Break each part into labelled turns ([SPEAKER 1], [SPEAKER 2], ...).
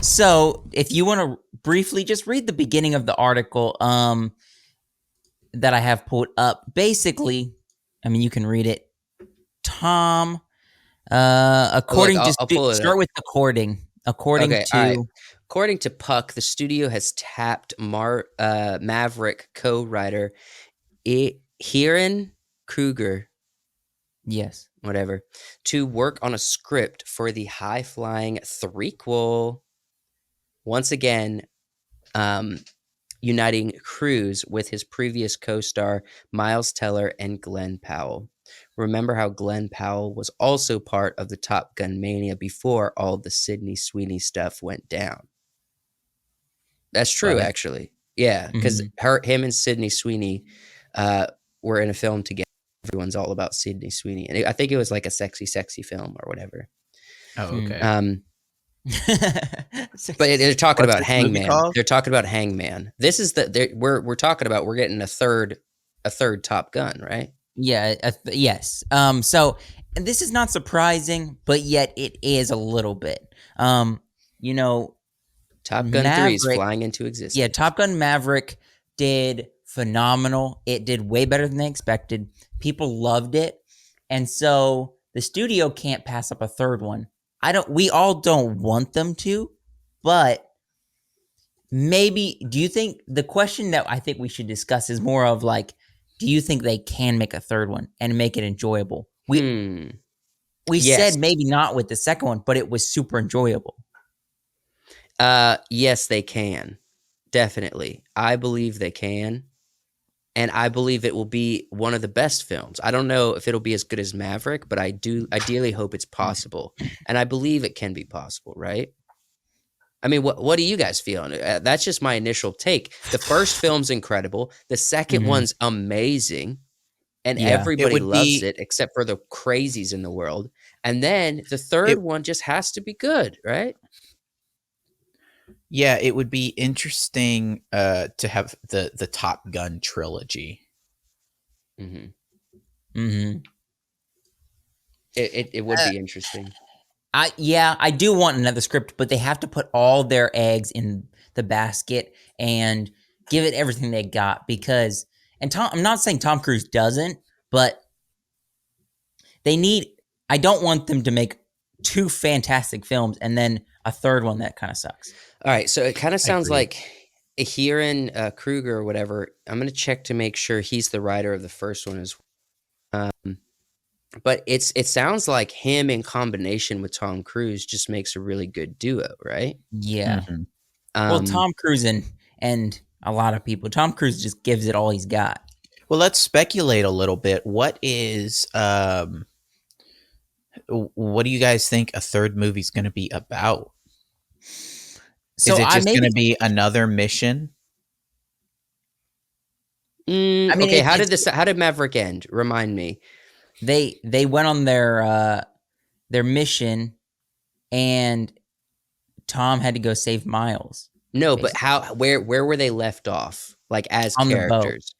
[SPEAKER 1] So if you want to briefly just read the beginning of the article that I have pulled up, basically, I mean, you can read it. Tom,
[SPEAKER 2] Look,
[SPEAKER 1] according to
[SPEAKER 2] I'll pull it
[SPEAKER 1] start
[SPEAKER 2] up.
[SPEAKER 1] with according
[SPEAKER 2] Okay, all right.
[SPEAKER 1] to
[SPEAKER 2] According to Puck, the studio has tapped Maverick co-writer Hiran Kruger,
[SPEAKER 1] yes.
[SPEAKER 2] whatever, to work on a script for the high-flying threequel. Once again, um, uniting Cruise with his previous co-star Miles Teller and Glenn Powell. Remember how Glenn Powell was also part of the Top Gun mania before all the Sydney Sweeney stuff went down. That's true,
[SPEAKER 1] What?
[SPEAKER 2] actually. Yeah, because
[SPEAKER 1] Mhm.
[SPEAKER 2] him and Sydney Sweeney were in a film together. Everyone's all about Sydney Sweeney, and I think it was like a sexy, sexy film or whatever.
[SPEAKER 3] Oh,
[SPEAKER 1] Hmm.
[SPEAKER 3] okay.
[SPEAKER 2] But they're talking
[SPEAKER 3] What's
[SPEAKER 2] about
[SPEAKER 3] this movie
[SPEAKER 2] Hangman.
[SPEAKER 3] called?
[SPEAKER 2] They're talking about Hangman. This is we're talking about we're getting a third Top Gun, right?
[SPEAKER 1] Yeah, yes. So and this is not surprising, but yet it is a little bit. You know,
[SPEAKER 2] Top Gun 3 is
[SPEAKER 1] Maverick,
[SPEAKER 2] flying into
[SPEAKER 1] yeah,
[SPEAKER 2] existence.
[SPEAKER 1] Top Gun Maverick did phenomenal. It did way better than they expected. People loved it. And so the studio can't pass up a third one. We all don't want them to, but maybe do you think the question that I think we should discuss is more of like, do you think they can make a third one and make it enjoyable? We
[SPEAKER 2] Yes.
[SPEAKER 1] said maybe not with the second one, but it was super enjoyable.
[SPEAKER 2] Yes, they can. Definitely. I believe they can. And I believe it will be one of the best films. I don't know if it'll be as good as Maverick, but I do ideally hope it's possible. And I believe it can be possible, right? I mean, what do you guys feel? That's just my initial take. The first film's incredible. The second
[SPEAKER 1] Mhm.
[SPEAKER 2] one's amazing, and
[SPEAKER 1] Yeah.
[SPEAKER 3] It
[SPEAKER 2] everybody
[SPEAKER 3] would
[SPEAKER 2] loves
[SPEAKER 3] be
[SPEAKER 2] it except for the crazies in the world. And then the third
[SPEAKER 3] it
[SPEAKER 2] one just has to be good, right?
[SPEAKER 3] yeah, it would be interesting to have the Top Gun trilogy.
[SPEAKER 2] Hmm.
[SPEAKER 1] Mhm.
[SPEAKER 2] It would be interesting.
[SPEAKER 1] I do want another script, but they have to put all their eggs in the basket and give it everything they got because I'm not saying Tom Cruise doesn't, but they need I don't want them to make two fantastic films and then a third one that kind of sucks.
[SPEAKER 2] All right, so it kind of sounds
[SPEAKER 3] Agreed.
[SPEAKER 2] like Hiran Kruger or whatever. I'm gonna check to make sure he's the writer of the first one as well. But it sounds like him in combination with Tom Cruise just makes a really good duo, right?
[SPEAKER 1] Yeah.
[SPEAKER 3] Mhm.
[SPEAKER 1] Well,
[SPEAKER 2] Um,
[SPEAKER 1] Tom Cruise and a lot of people. Tom Cruise just gives it all he's got.
[SPEAKER 3] Well, let's speculate a little bit. What do you guys think a third movie's going to be about? Is
[SPEAKER 1] So
[SPEAKER 3] it
[SPEAKER 1] I
[SPEAKER 3] just going
[SPEAKER 1] maybe
[SPEAKER 3] to be another mission?
[SPEAKER 1] I mean
[SPEAKER 2] okay,
[SPEAKER 1] it's
[SPEAKER 2] how did Maverick end? Remind me.
[SPEAKER 1] they went on their mission and Tom had to go save Miles
[SPEAKER 2] No, but
[SPEAKER 1] basically
[SPEAKER 2] where were they left off? Like as
[SPEAKER 1] on the boat.
[SPEAKER 2] characters?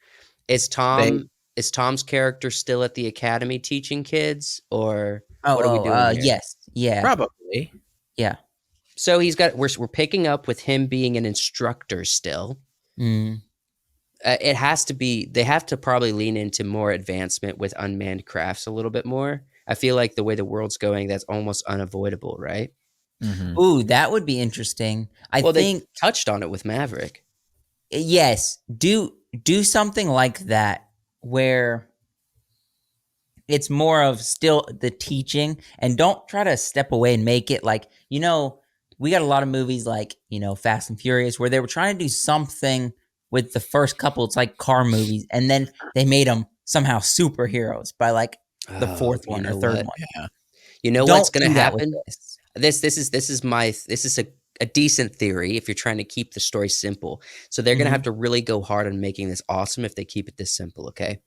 [SPEAKER 2] Is
[SPEAKER 3] They
[SPEAKER 2] Tom's character still at the academy teaching kids, or what are we doing here?
[SPEAKER 1] Yes. Yeah.
[SPEAKER 3] probably.
[SPEAKER 1] Yeah.
[SPEAKER 2] So we're picking up with him being an instructor still.
[SPEAKER 1] Mm.
[SPEAKER 2] It has to be they have to probably lean into more advancement with unmanned crafts a little bit more. I feel like the way the world's going, that's almost unavoidable, right?
[SPEAKER 3] Mhm.
[SPEAKER 1] Ooh, that would be interesting. I
[SPEAKER 2] Well, they
[SPEAKER 1] think
[SPEAKER 2] touched on it with Maverick.
[SPEAKER 1] yes, do something like that where it's more of still the teaching and don't try to step away and make it like, we got a lot of movies like, Fast and Furious where they were trying to do something with the first couple. It's like car movies. And then they made them somehow superheroes by like the
[SPEAKER 2] Oh,
[SPEAKER 1] fourth
[SPEAKER 2] you
[SPEAKER 1] one or
[SPEAKER 2] know
[SPEAKER 1] third
[SPEAKER 2] what?
[SPEAKER 1] one.
[SPEAKER 3] Yeah.
[SPEAKER 2] You know what's
[SPEAKER 1] Don't
[SPEAKER 2] gonna
[SPEAKER 1] do that with
[SPEAKER 2] happen?
[SPEAKER 1] this.
[SPEAKER 2] This is a decent theory if you're trying to keep the story simple. So they're gonna have
[SPEAKER 1] Mhm.
[SPEAKER 2] to really go hard on making this awesome if they keep it this simple, okay?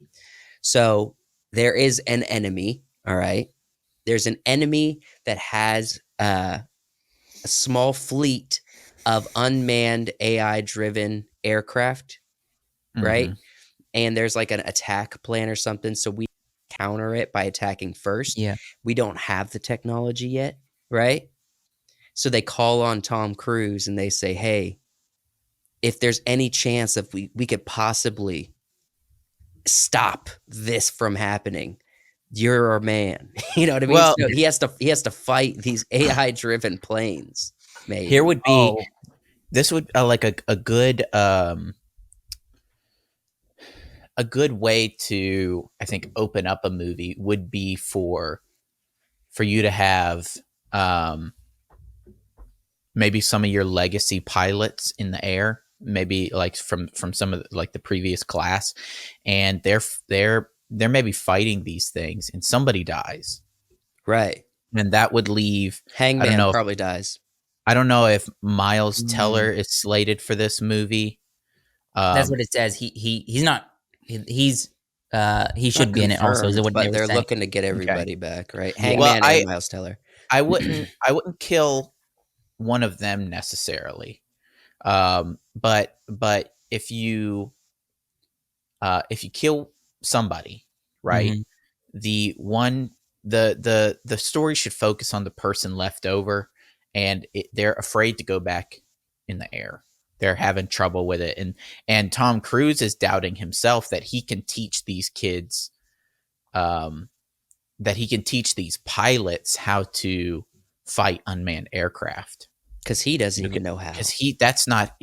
[SPEAKER 2] So there is an enemy, all right? There's an enemy that has a small fleet of unmanned AI-driven aircraft, right?
[SPEAKER 3] Mhm.
[SPEAKER 2] And there's like an attack plan or something, so we counter it by attacking first.
[SPEAKER 1] Yeah.
[SPEAKER 2] We don't have the technology yet, right? So they call on Tom Cruise and they say, hey, if there's any chance of we could possibly stop this from happening, you're our man. You know what I mean?
[SPEAKER 3] Well,
[SPEAKER 2] So he has to fight these AI driven planes. Maybe.
[SPEAKER 3] here would be
[SPEAKER 1] Oh,
[SPEAKER 3] this would like a good way to, I think, open up a movie would be for you to have maybe some of your legacy pilots in the air, maybe like from some of like the previous class, and they're maybe fighting these things, and somebody dies,
[SPEAKER 2] Right.
[SPEAKER 3] and that would leave.
[SPEAKER 2] Hangman probably dies.
[SPEAKER 3] I don't know if Miles
[SPEAKER 1] Mm.
[SPEAKER 3] Teller is slated for this movie.
[SPEAKER 1] that's what it says. He's not. He should be in it also. Is
[SPEAKER 2] Confirmed,
[SPEAKER 1] what
[SPEAKER 2] but
[SPEAKER 1] they were
[SPEAKER 2] they're
[SPEAKER 1] saying.
[SPEAKER 2] looking to get everybody back, right?
[SPEAKER 3] Yeah.
[SPEAKER 2] Hangman
[SPEAKER 3] Well,
[SPEAKER 2] and Miles Teller.
[SPEAKER 3] I wouldn't kill one of them necessarily. But if you kill somebody, right?
[SPEAKER 1] Mhm.
[SPEAKER 3] The story should focus on the person left over, and they're afraid to go back in the air. They're having trouble with it, and Tom Cruise is doubting himself that he can teach these kids, that he can teach these pilots how to fight unmanned aircraft.
[SPEAKER 2] Because he doesn't even know how.
[SPEAKER 3] Because that's not,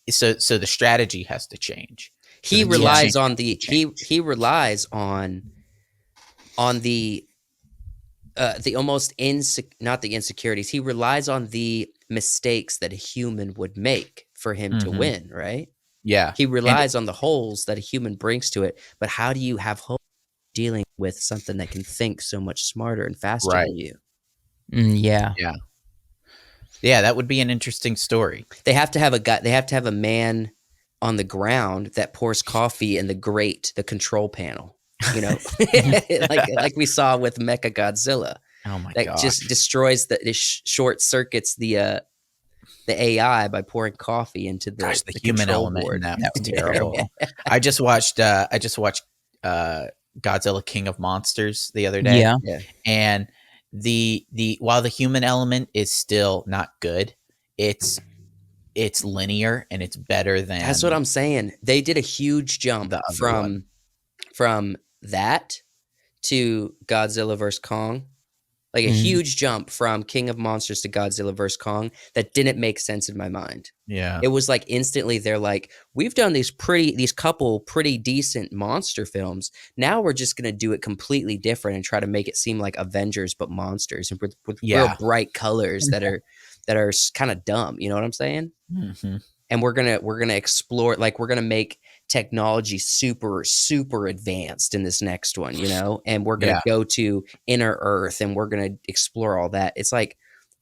[SPEAKER 3] so the strategy has to change.
[SPEAKER 2] He
[SPEAKER 3] So the
[SPEAKER 2] relies
[SPEAKER 3] teaching
[SPEAKER 2] on the he relies on the almost not the insecurities. He relies on the mistakes that a human would make for him to
[SPEAKER 3] Mhm.
[SPEAKER 2] win, right?
[SPEAKER 3] Yeah.
[SPEAKER 2] He relies on the holes that a human brings to it. But how do you have hope dealing with something that can think so much smarter and faster
[SPEAKER 3] Right.
[SPEAKER 2] than you?
[SPEAKER 1] Yeah.
[SPEAKER 3] Yeah, that would be an interesting story.
[SPEAKER 2] They have to have a guy. They have to have a man on the ground that pours coffee in the grate, the control panel. You know, like we saw with Mecha Godzilla,
[SPEAKER 3] Oh my
[SPEAKER 2] that
[SPEAKER 3] gosh.
[SPEAKER 2] just destroys it short circuits the AI by pouring coffee into the,
[SPEAKER 3] Gosh, the
[SPEAKER 2] the
[SPEAKER 3] human
[SPEAKER 2] control
[SPEAKER 3] element
[SPEAKER 2] board.
[SPEAKER 3] in that
[SPEAKER 1] That
[SPEAKER 3] was
[SPEAKER 1] would be
[SPEAKER 3] terrible.
[SPEAKER 1] terrible.
[SPEAKER 3] I just watched Godzilla King of Monsters the other day.
[SPEAKER 1] Yeah.
[SPEAKER 2] Yeah.
[SPEAKER 3] And the while the human element is still not good, it's linear and it's better than
[SPEAKER 2] That's what I'm saying. They did a huge jump
[SPEAKER 3] The other one.
[SPEAKER 2] from that to Godzilla vs. Kong. Like a
[SPEAKER 1] Mhm.
[SPEAKER 2] huge jump from King of Monsters to Godzilla vs. Kong that didn't make sense in my mind.
[SPEAKER 3] Yeah.
[SPEAKER 2] It was like instantly they're like, we've done these couple pretty decent monster films. Now we're just gonna do it completely different and try to make it seem like Avengers but monsters and with real
[SPEAKER 3] Yeah.
[SPEAKER 2] bright colors that are kind of dumb. You know what I'm saying?
[SPEAKER 3] Mhm.
[SPEAKER 2] And we're gonna explore, like we're gonna make technology super super advanced in this next one, you know, and we're gonna go to inner Earth and we're gonna explore all that. It's like,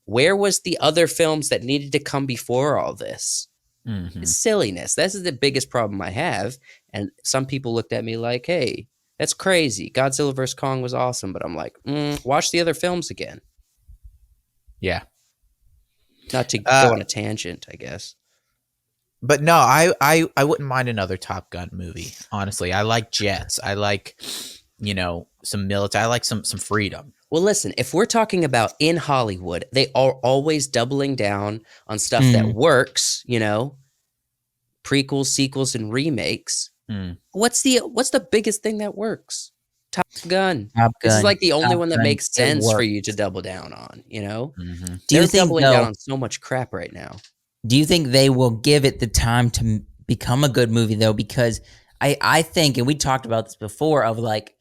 [SPEAKER 2] where was the other films that needed to come before all this?
[SPEAKER 3] Mhm.
[SPEAKER 2] It's silliness. This is the biggest problem I have. And some people looked at me like, hey, that's crazy. Godzilla vs. Kong was awesome. But I'm like, watch the other films again.
[SPEAKER 3] Yeah.
[SPEAKER 2] Not to go on a tangent, I guess.
[SPEAKER 3] But no, I wouldn't mind another Top Gun movie. Honestly, I like jets. I like, some military. I like some freedom.
[SPEAKER 2] Well, listen, if we're talking about in Hollywood, they are always doubling down on stuff that works, prequels, sequels, and remakes.
[SPEAKER 3] Mm.
[SPEAKER 2] What's the biggest thing that works? Top Gun.
[SPEAKER 1] Top
[SPEAKER 2] This is
[SPEAKER 1] Gun.
[SPEAKER 2] like the only
[SPEAKER 1] Top
[SPEAKER 2] one that
[SPEAKER 1] Gun,
[SPEAKER 2] makes
[SPEAKER 1] it
[SPEAKER 2] sense for
[SPEAKER 1] works.
[SPEAKER 2] you to double down on,
[SPEAKER 3] Mm-hmm.
[SPEAKER 1] Do
[SPEAKER 2] They're
[SPEAKER 1] you think
[SPEAKER 2] doubling down
[SPEAKER 1] though?
[SPEAKER 2] on so much crap right now.
[SPEAKER 1] Do you think they will give it the time to become a good movie though? Because I think, and we talked about this before, of like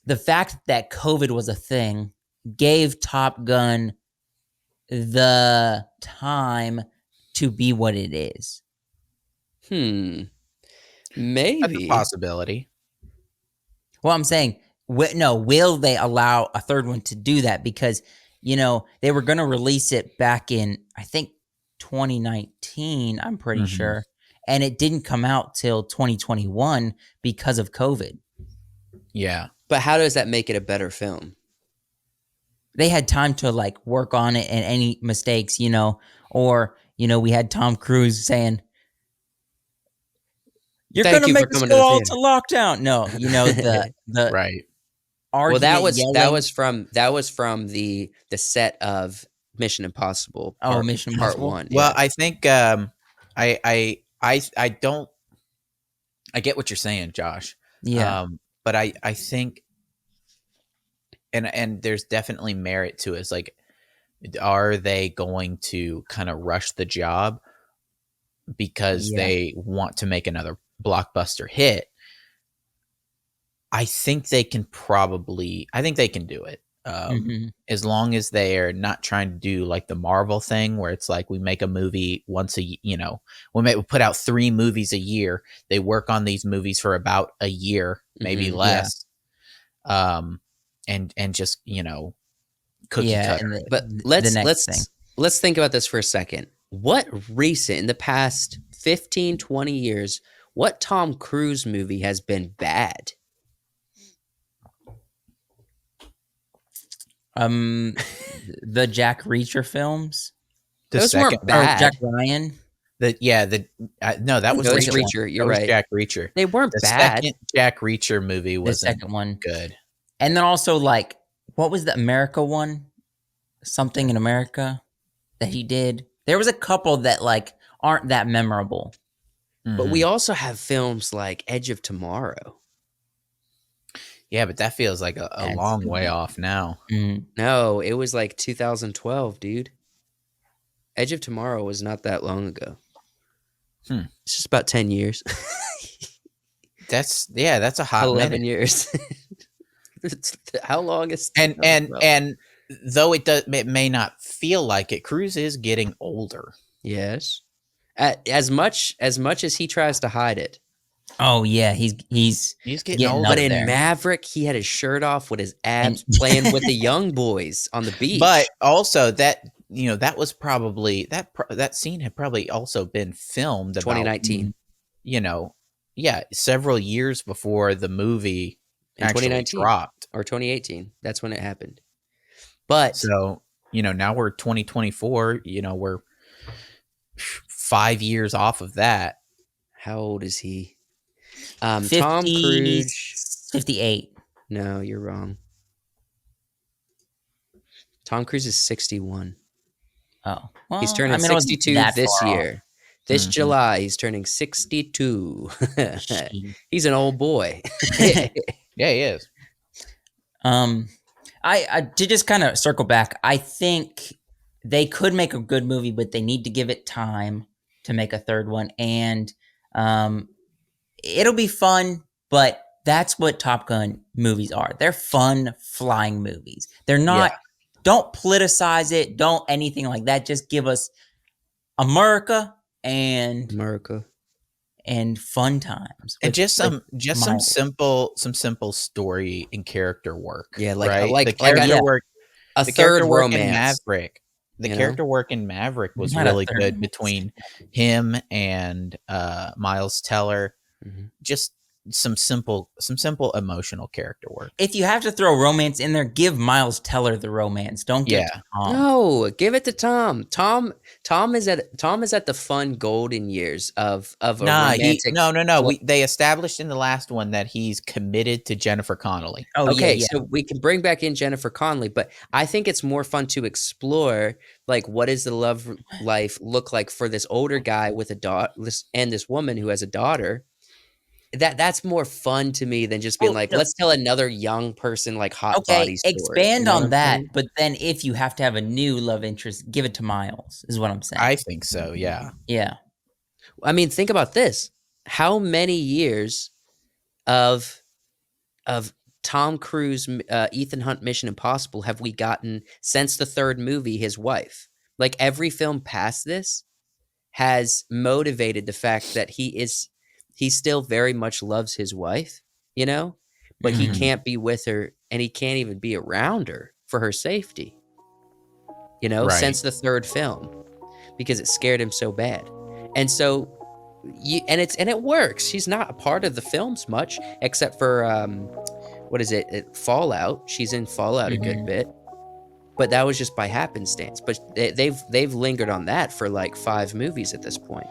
[SPEAKER 1] the fact that COVID was a thing gave Top Gun the time to be what it is.
[SPEAKER 3] That's a
[SPEAKER 2] Maybe.
[SPEAKER 3] possibility.
[SPEAKER 1] Well, I'm saying, will they allow a third one to do that? Because, they were going to release it back in, I think, 2019, I'm pretty sure. And it didn't come out till 2021 because of COVID.
[SPEAKER 3] Yeah.
[SPEAKER 2] But how does that make it a better film?
[SPEAKER 1] They had time to like work on it and any mistakes, or, we had Tom Cruise saying, you're going to make us go all to lockdown. No, the
[SPEAKER 3] Right.
[SPEAKER 1] argument.
[SPEAKER 2] Well, that was from the set of Mission Impossible.
[SPEAKER 1] Mission
[SPEAKER 2] Part
[SPEAKER 1] Impossible.
[SPEAKER 2] 1.
[SPEAKER 3] Well,
[SPEAKER 2] Yeah.
[SPEAKER 3] I think I don't. I get what you're saying, Josh.
[SPEAKER 1] Yeah.
[SPEAKER 3] But I think, and there's definitely merit to it. It's like, are they going to kind of rush the job because they want to make another blockbuster hit? I think they can do it. As long as they are not trying to do like the Marvel thing where it's like we make a movie once we put out 3 movies a year. They work on these movies for about a year, maybe less. And just, cookie cutter.
[SPEAKER 2] But let's think about this for a second. What recent, in the past 15, 20 years, what Tom Cruise movie has been bad?
[SPEAKER 1] The Jack Reacher films.
[SPEAKER 2] Those weren't bad.
[SPEAKER 1] Jack Ryan.
[SPEAKER 3] No, that was
[SPEAKER 2] Reacher. You're right.
[SPEAKER 3] Jack Reacher.
[SPEAKER 2] They weren't
[SPEAKER 3] the
[SPEAKER 2] bad.
[SPEAKER 3] Second Jack Reacher movie was
[SPEAKER 1] the second one
[SPEAKER 3] good.
[SPEAKER 1] And then also, like, what was the America one? Something in America that he did. There was a couple that like aren't that memorable.
[SPEAKER 2] But we also have films like Edge of Tomorrow.
[SPEAKER 3] Yeah, but that feels like a long way off now.
[SPEAKER 2] No, it was like 2012, dude. Edge of Tomorrow was not that long ago. It's just about 10 years.
[SPEAKER 3] That's a hot
[SPEAKER 2] 11
[SPEAKER 3] minute.
[SPEAKER 2] years. How long is
[SPEAKER 3] and though it may not feel like it, Cruise is getting older.
[SPEAKER 2] Yes. As much as he tries to hide it.
[SPEAKER 1] Oh yeah, he's
[SPEAKER 3] getting older.
[SPEAKER 2] But in Maverick, he had his shirt off with his abs playing with the young boys on the beach.
[SPEAKER 3] But also that was probably that scene had probably also been filmed about
[SPEAKER 2] 2019.
[SPEAKER 3] Several years before the movie actually dropped,
[SPEAKER 2] or 2018. That's when it happened. But
[SPEAKER 3] so now we're 2024. We're 5 years off of that.
[SPEAKER 2] How old is he? Tom Cruise,
[SPEAKER 1] 58.
[SPEAKER 2] No, you're wrong. Tom Cruise is 61.
[SPEAKER 1] Oh, well,
[SPEAKER 2] he's turning 62 this year. This July, he's turning 62. He's an old boy.
[SPEAKER 3] Yeah, he is.
[SPEAKER 1] I to just kind of circle back, I think they could make a good movie, but they need to give it time to make a third one, and it'll be fun. But that's what Top Gun movies are. They're fun flying movies. They're not. Yeah. Don't politicize it. Don't anything like that. Just give us America and fun times,
[SPEAKER 3] and just some simple story and character work.
[SPEAKER 2] Yeah,
[SPEAKER 3] like the character work.
[SPEAKER 2] A third romance.
[SPEAKER 3] In Maverick. The character work in Maverick was really good between him and Miles Teller. Just some simple emotional character work.
[SPEAKER 1] If you have to throw romance in there, give Miles Teller the romance. Don't give it to Tom.
[SPEAKER 2] No, give it to Tom. Tom is at the fun golden years of a romantic.
[SPEAKER 3] No. They established in the last one that he's committed to Jennifer Connelly.
[SPEAKER 2] Oh, okay, yeah. So we can bring back in Jennifer Connelly, but I think it's more fun to explore like what does the love life look like for this older guy with a daughter and this woman who has a daughter. That's more fun to me than just being let's tell another young person like hot body story.
[SPEAKER 1] Expand on that, but then if you have to have a new love interest, give it to Miles, is what I'm saying.
[SPEAKER 3] I think so, yeah.
[SPEAKER 1] Yeah.
[SPEAKER 2] I mean, think about this. How many years of Tom Cruise, Ethan Hunt Mission Impossible have we gotten since the third movie, his wife? Like every film past this has motivated the fact that he still very much loves his wife, but he can't be with her and he can't even be around her for her safety, since the third film, because it scared him so bad. And so it works. She's not a part of the films much, except for, Fallout. She's in Fallout a good bit, but that was just by happenstance. But they've lingered on that for like 5 movies at this point.